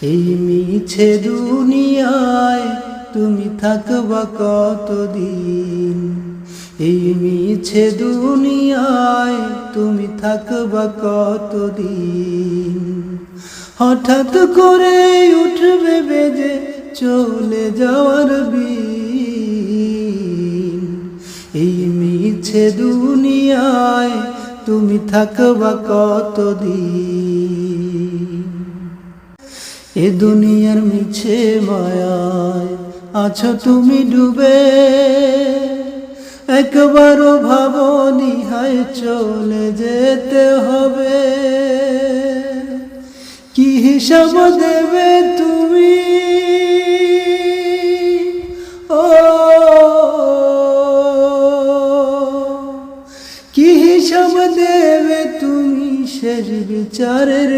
এই মিছে দুনিয়ায় তুমি থাকবা কতদিন? এই মিছে দুনিয়ায় তুমি থাকবা কতদিন? হঠাৎ করে উঠবে বেজে চলে যাওয়ার বিন। এই মিছে দুনিয়ায় তুমি থাকবা কতদিন? এ দুনিয়ার মিছে মায়ায় আছো তুমি ডুবে, একবারও ভাবনি হায় চলে যেতে হবে। কি হিসাব দেবে তুমি? ও কি হিসাব দেবে তুমি শেষ বিচারের